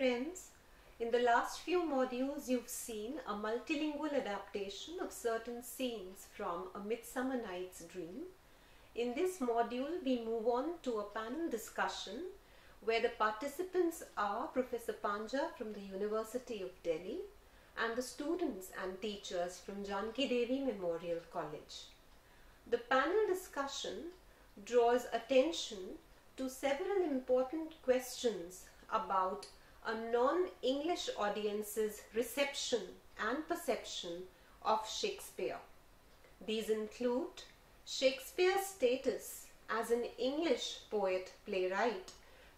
friends. In the last few modules, you've seen a multilingual adaptation of certain scenes from A Midsummer Night's Dream. In this module, we move on to a panel discussion where the participants are Professor Panja from the University of Delhi and the students and teachers from Janki Devi Memorial College. The panel discussion draws attention to several important questions about a non-English audience's reception and perception of Shakespeare. These include Shakespeare's status as an English poet-playwright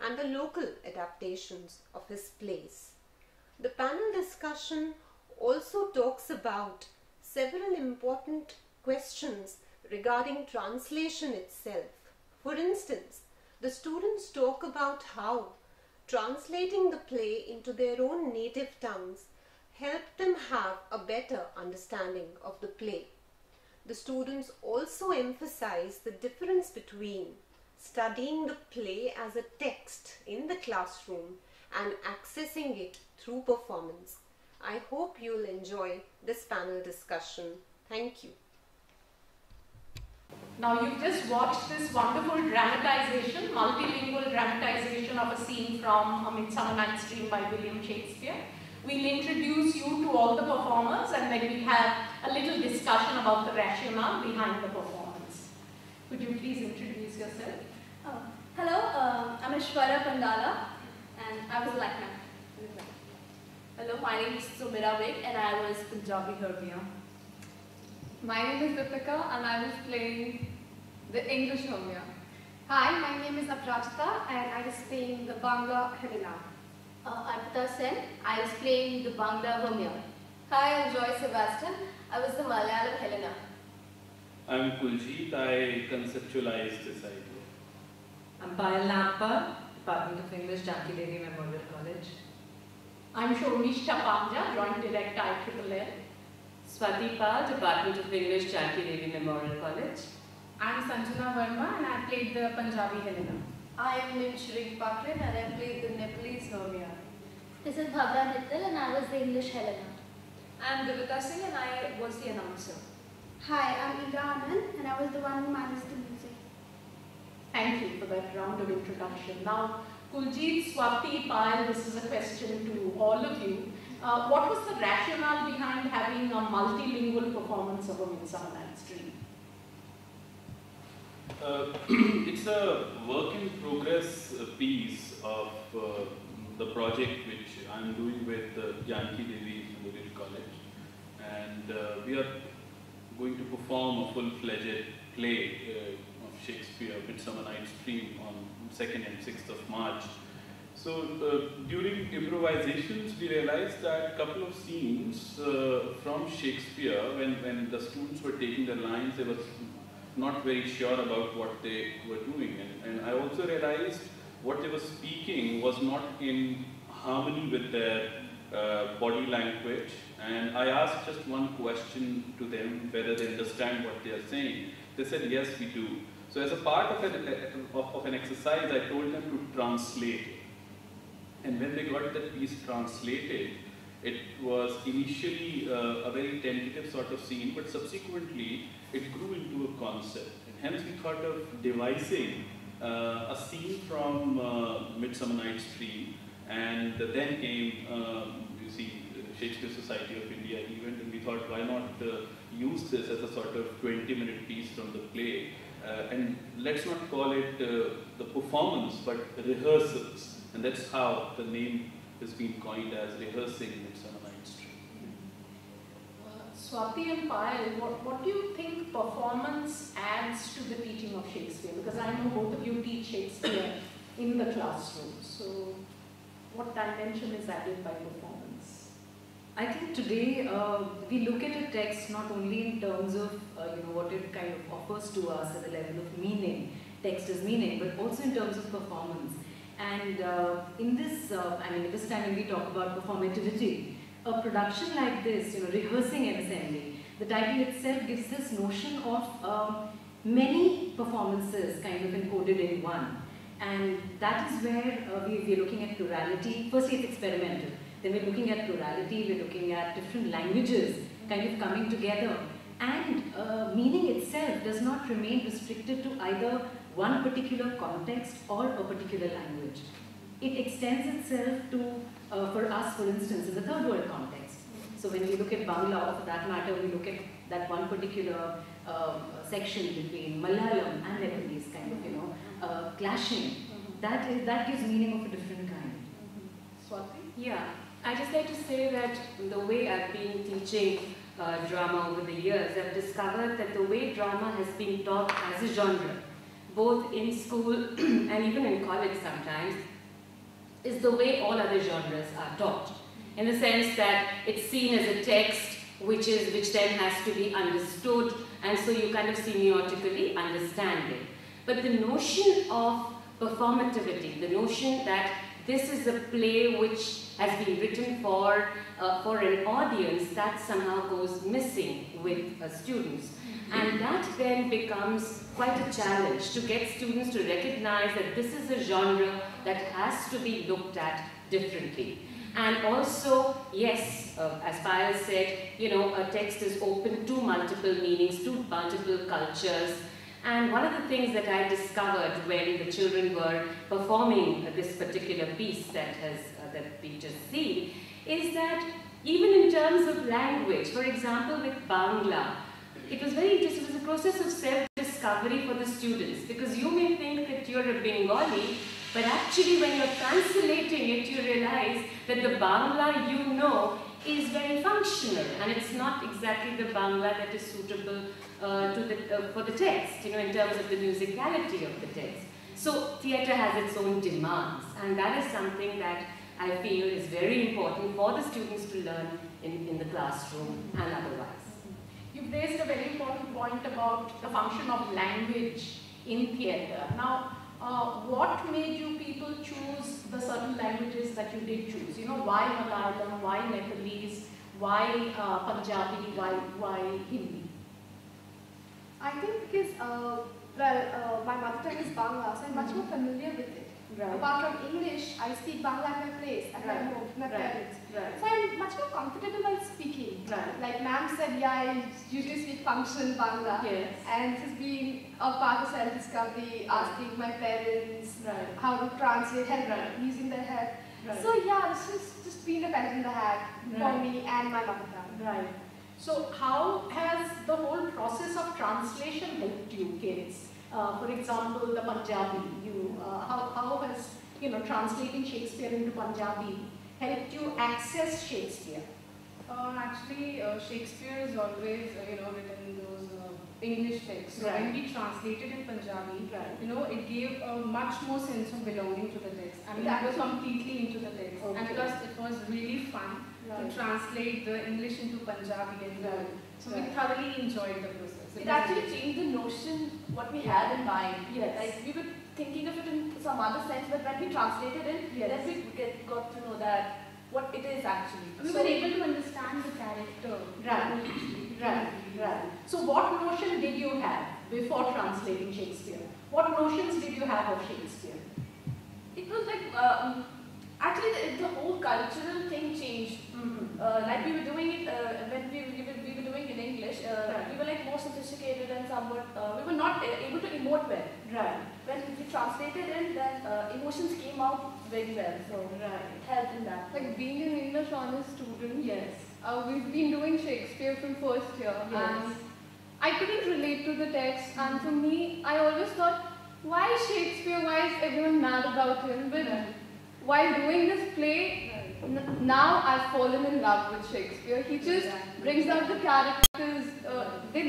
and the local adaptations of his plays. The panel discussion also talks about several important questions regarding translation itself. For instance, the students talk about how translating the play into their own native tongues helped them have a better understanding of the play. The students also emphasize the difference between studying the play as a text in the classroom and accessing it through performance. I hope you'll enjoy this panel discussion. Thank you. Now you've just watched this wonderful dramatization, multilingual dramatization of a scene from A Midsummer Night's Dream by William Shakespeare. We'll introduce you to all the performers and then we'll have a little discussion about the rationale behind the performance. Could you please introduce yourself? Hello, I'm Ishwara Pandala and I was Lakna. Hello, my name is Sumira Vik and I was Punjabi Hermia. My name is Deepika and I was playing the English Hermia. Hi, my name is Aprajita and I was playing the Bangla Helena. Arpita Sen, I was playing the Bangla Hermia. Hi, I'm Joy Sebastian. I was the Malayalam Helena. I'm Kuljit. I conceptualized this idea. I'm Payal Nagpal, Department of English, Janki Devi Memorial College. I'm Shomishta Panja, Joint Director, IIIL. Swati Pal, Department of English, Janki Devi Memorial College. I'm Sanjana Verma and I played the Punjabi Helena. I am Nimshri Pakrin and I played the Nepalese Hermia. This is Bhavya Mittal and I was the English Helena. I'm Devita Singh and I was the announcer. Hi, I'm Ida Anand and I was the one who managed the music. Thank you for that round of introduction. Now, Kuljit, Swati, Payal, this is a question to all of you. What was the rationale behind having a multilingual performance of A Midsummer Night's Dream? It's a work in progress piece of the project which I'm doing with Janki Devi Memorial College, and we are going to perform a full-fledged play of Shakespeare, Midsummer Night's Dream, on 2nd and 6th of March. So during improvisations, we realized that a couple of scenes from Shakespeare, when the students were taking the lines, they were not very sure about what they were doing. And I also realized what they were speaking was not in harmony with their body language. And I asked just one question to them, whether they understand what they are saying. They said, yes, we do. So as a part of an exercise, I told them to translate it. And when they got that piece translated, it was initially a very tentative sort of scene, but subsequently it grew into a concept. And hence we thought of devising a scene from Midsummer Night's Dream, and then came, you see, Shakespeare Society of India event, and we thought, why not use this as a sort of 20-minute piece from the play, and let's not call it the performance, but rehearsals. And that's how the name has been coined as Rehearsing Midsummer Night's Dream. Swati and Payal, what do you think performance adds to the teaching of Shakespeare? Because I know both of you teach Shakespeare in the classroom. So what dimension is added by performance? I think today we look at a text not only in terms of what it kind of offers to us at the level of meaning, text as meaning, but also in terms of performance. And in this, this time when we talk about performativity, a production like this, rehearsing and assembly, the title itself gives this notion of many performances kind of encoded in one. And that is where we're looking at plurality. Firstly, it's experimental. Then we're looking at plurality, we're looking at different languages kind of coming together. And meaning itself does not remain restricted to either one particular context or a particular language. It extends itself to, for us, for instance, in the third world context. So when we look at Bangla, or for that matter, we look at that one particular section between Malayalam and Nepalese kind of, clashing. That gives meaning of a different kind. Swati? Yeah, I just like to say that the way I've been teaching drama over the years, I've discovered that the way drama has been taught as a genre, both in school and even in college sometimes, is the way all other genres are taught. In the sense that it's seen as a text which then has to be understood, and so you kind of semiotically understand it. But the notion of performativity, the notion that this is a play which has been written for an audience, that somehow goes missing with students. And that then becomes quite a challenge to get students to recognize that this is a genre that has to be looked at differently. And also, yes, as Payal said, a text is open to multiple meanings, to multiple cultures. And one of the things that I discovered when the children were performing this particular piece that we just seen is that even in terms of language, for example with Bangla, it was very interesting. It was a process of self-discovery for the students, because you may think that you're a Bengali, but actually when you're translating it, you realize that the Bangla you know is very functional, and it's not exactly the Bangla that is suitable for the text, in terms of the musicality of the text. So theatre has its own demands, and that is something that I feel is very important for the students to learn in the classroom and otherwise. You've raised a very important point about the function of language in theatre. Now, what made you people choose the certain languages that you did choose? Why Malayalam, why Nepalese, why Punjabi, why Hindi? I think because, my mother tongue is Bangla, so I'm much more familiar with it. Right. Apart from English, I speak Bangla at my place, at my home, with my parents. Right. So I'm much more comfortable while speaking. Right. Like ma'am said, yeah, I usually speak functional Bangla. Yes. And this has been a part of self-discovery, asking my parents how to translate, using their head. Right. So yeah, this has just been a pen in the hat for me and my mother tongue. Right. So how has the whole process of translation helped you kids? For example, the Punjabi, how has translating Shakespeare into Punjabi helped you access Shakespeare? Actually, Shakespeare is always written those English texts. So Right. when we translated in Punjabi, Right. it gave a much more sense of belonging to the text. I mean, That we were completely into the text, Okay. and plus it was really fun Right. to translate the English into Punjabi, and so we thoroughly enjoyed the process. It actually changed the notion what we had in mind. Yes. Like we were thinking of it in some other sense, but when we translated it, Yes. then we got to know that what it is actually. We were able to understand the character. Right. So what notion did you have before translating Shakespeare? What notions did you have of Shakespeare? It was like, actually the whole cultural thing changed. Like we were doing it, when we were doing in English, we were like more sophisticated and somewhat, we were not able to emote well. Right. When we translated it, then emotions came out very well, so it helped in that. Like being an English honors student, Yes. we've been doing Shakespeare from first year, and I couldn't relate to the text, and for me, I always thought, why Shakespeare, why is everyone mad about him? But while doing this play, now I've fallen in love with Shakespeare. He just brings out the characters, they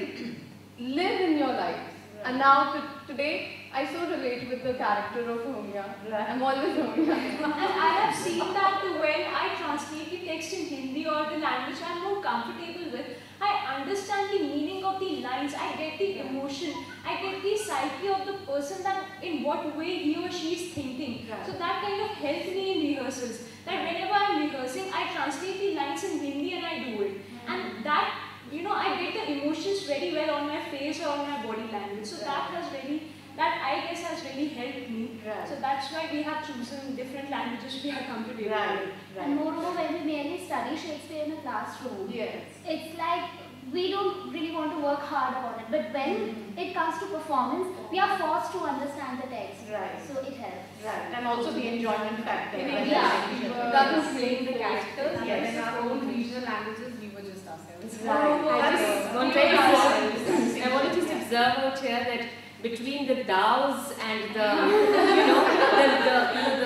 live in your lives. And now today, I so relate with the character of Homya. I'm always Homya. And I have seen that when I translate the text in Hindi or the language I'm more comfortable with, I understand the meaning of the lines, I get the emotion, I get the psyche of the person, that in what way he or she is thinking. So that kind of helps me in rehearsals. That whenever I'm rehearsing, I translate the lines in Hindi and I do it. And that, I get the emotions very well on my face or on my body language. So that has really that I guess has really helped me. Right. So that's why we have chosen different languages we are comfortable with. Right. And moreover, when we merely study Shakespeare in a classroom, Yes. it's like we don't really want to work hard upon it. But when it comes to performance, we are forced to understand the text. Right. So it helps. Right. And also the enjoyment factor. In Right? English, we That were is playing the characters, Yes. and in our own regional languages, we were just ourselves. Right. I just want to I want to just observe out here that between the thous and the,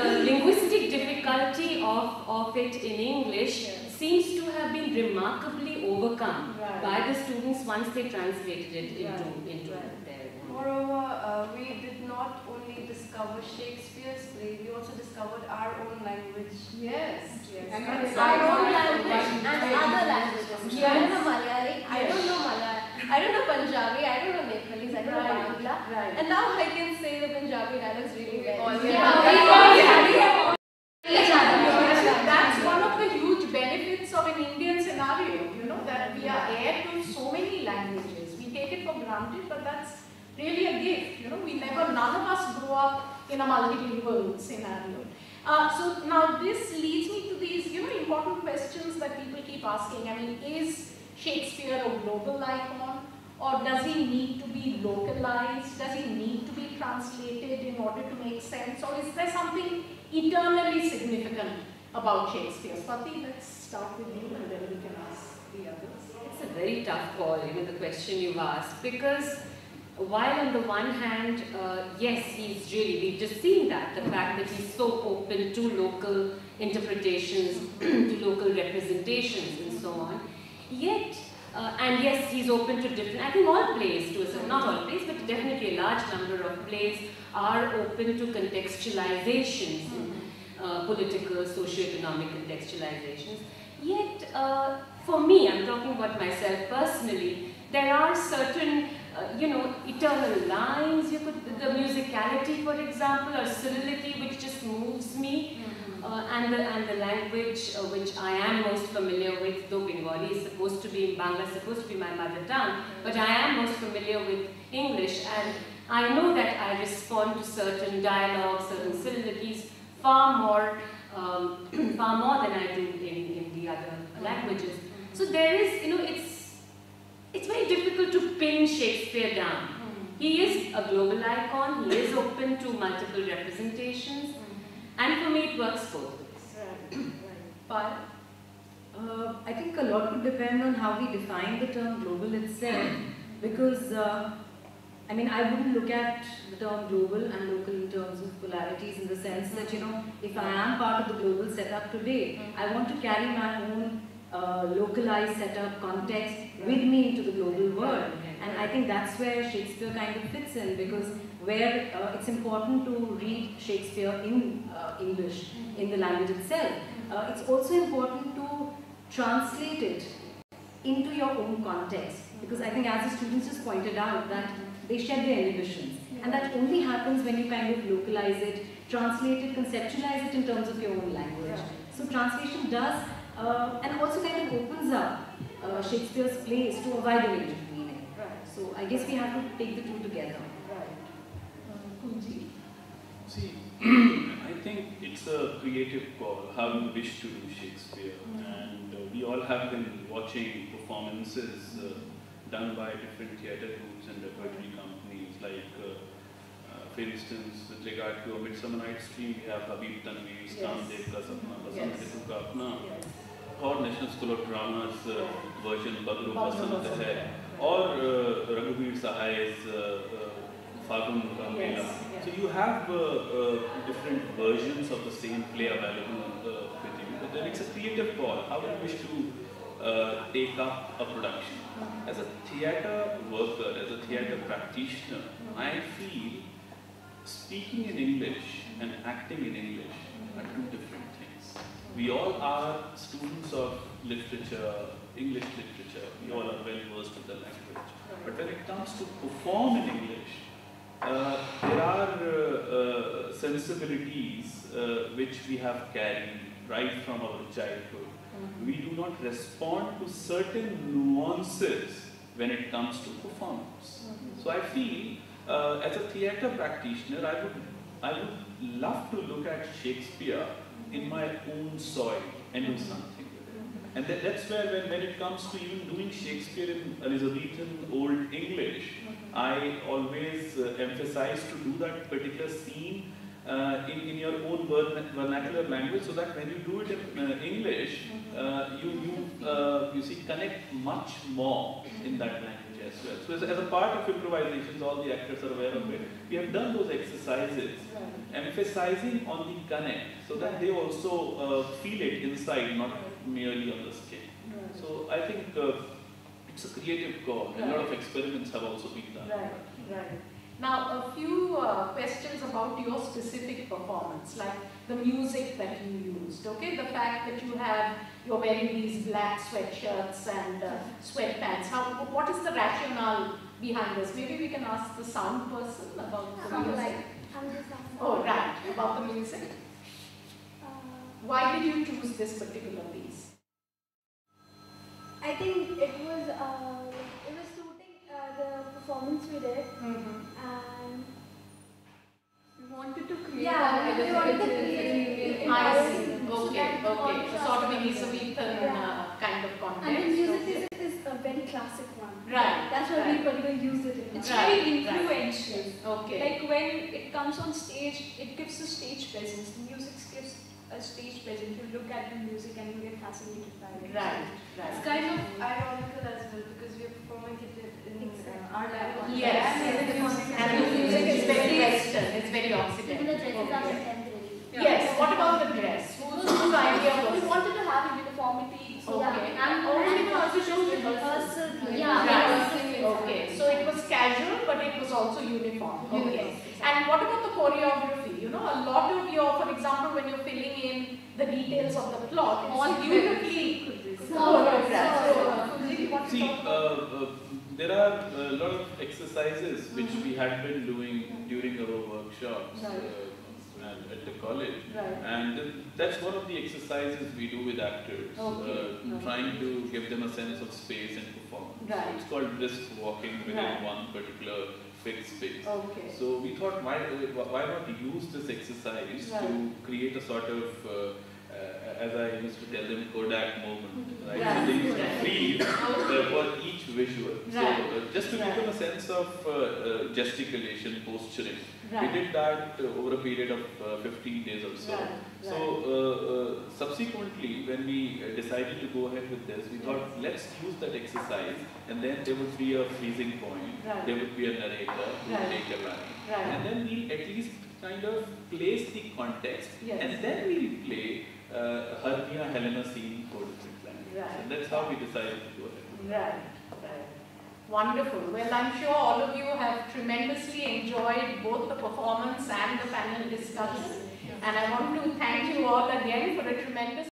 the linguistic difficulty of it in English seems to have been remarkably overcome by the students once they translated it into their own. Moreover, we did not only discover Shakespeare's play, we also discovered our own language. Yes. And our own language and other languages. Yes. I don't know Malayali, I don't know Malayalam, I don't know Punjabi, I don't know Nepalese, I don't know Bangla. Right. And now I can say the Punjabi dialects really well. That's one of the huge benefits of an Indian scenario, that we are heir to so many languages. We take it for granted, but that's really a gift. None of us grew up in a multilingual scenario. So now this leads me to these, important questions that people keep asking. I mean, is Shakespeare a global icon, or does he need to be localized? Does he need to be translated in order to make sense, or is there something eternally significant about Shakespeare? Swati, let's start with you, and then we can ask the others. It's a very tough call, the question you've asked, because while on the one hand, yes, we've just seen that, the fact that he's so open to local interpretations, to local representations and so on, yet, and yes, he's open to different, I think all plays, not all plays, but definitely a large number of plays are open to contextualizations, political, socio-economic contextualizations. Yet, for me, I'm talking about myself personally, there are certain eternal lines, the musicality, for example, or solidity which just moves me, and the language which I am most familiar with, though Bengali is supposed to be, Bangla is supposed to be my mother tongue, but I am most familiar with English, and I know that I respond to certain dialogues, certain solidities far more than I do in the other languages. So there is, it's very difficult to pin Shakespeare down. He is a global icon, he is open to multiple representations, and for me it works both ways. Right. I think a lot would depend on how we define the term global itself, because I wouldn't look at the term global and local in terms of polarities, in the sense that, if I am part of the global setup today, I want to carry my own localized setup, context with me into the global world. And I think that's where Shakespeare kind of fits in, because where it's important to read Shakespeare in English, in the language itself, it's also important to translate it into your own context. Because I think, as the students just pointed out, that they shed their inhibitions. And that only happens when you kind of localize it, translate it, conceptualize it in terms of your own language. So translation does, and also kind of opens up Shakespeare's plays to a wider range of meaning. So I guess we have to take the two together. See, I think it's a creative call, how you wish to do Shakespeare. And we all have been watching performances done by different theatre groups and repertory companies, like for instance, with regard to a Midsummer Night's Dream, we have Habib Tanveer's Kamdev Ka Sapna, Basant Ritu Ka Apna, or National School of Drama's version Badru Basant Hai, or Raghuveer Sahai's Fagun Ka Mela. So you have different versions of the same play available with you, but then it's a creative call. How do you wish to take up a production? As a theatre worker, as a theatre practitioner, I feel speaking in English and acting in English are two different things. We all are students of literature, English literature, we all are well versed with the language. But when it comes to perform in English, there are sensibilities which we have carried right from our childhood. We do not respond to certain nuances when it comes to performance. So I feel as a theatre practitioner, I would love to look at Shakespeare in my own soil and do something with it. And that's where when it comes to even doing Shakespeare in Elizabethan Old English, I always emphasize to do that particular scene in your own vernacular language, so that when you do it in English, you see connect much more in that language as well. So as a part of improvisations, all the actors are aware of it. We have done those exercises, emphasizing on the connect, so that they also feel it inside, not merely on the skin. So I think it's a creative call. A lot of experiments have also been done. Right. Now, a few questions about your specific performance, like the music that you used, okay? The fact that you're wearing these black sweatshirts and sweatpants. What is the rationale behind this? Maybe we can ask the sound person about the music. Oh, right, about the music. Why did you choose this particular piece? I think it was suiting the performance we did, and we wanted to create. Yeah, we wanted to create. I see. Okay. So sort of an Elizabethan kind of context. And the music is a very classic one. Right. That's why we particularly used it in. It's very influential. Okay. Like when it comes on stage, it gives a stage presence. The music gives a stage presence. You look at the music and you get fascinated by it. Right. It's kind of ironical as well, because we are performing it in our language. Yes. And the music is very Western. It's very Occidental. Even the dresses are contemporary. Yes. What about the dress? Whose idea was We wanted to have a uniformity. Okay. And also show rehearsal. Okay. So it was casual, but it was also uniform. Okay. And what about the choreography? You know, a lot of for example, when you're filling in the details of the plot, it's all beautifully choreographed. See, there are a lot of exercises which we had been doing during our workshops at the college, and that's one of the exercises we do with actors, trying to give them a sense of space and performance. So it's called brisk walking within one particular fixed space. So we thought, why not use this exercise to create a sort of as I used to tell them, Kodak moment, right? So they used to freeze for each visual. So just to give them a sense of gesticulation, posturing. We did that over a period of 15 days or so. So subsequently, when we decided to go ahead with this, we thought, let's use that exercise, and then there would be a freezing point. There would be a narrator who would take a line, and then we'll at least kind of place the context, and then we'll play Hermia Helena scene for different languages. And that's how we decided to go ahead. Right. Wonderful. Well, I'm sure all of you have tremendously enjoyed both the performance and the panel discussion. And I want to thank you all again for a tremendous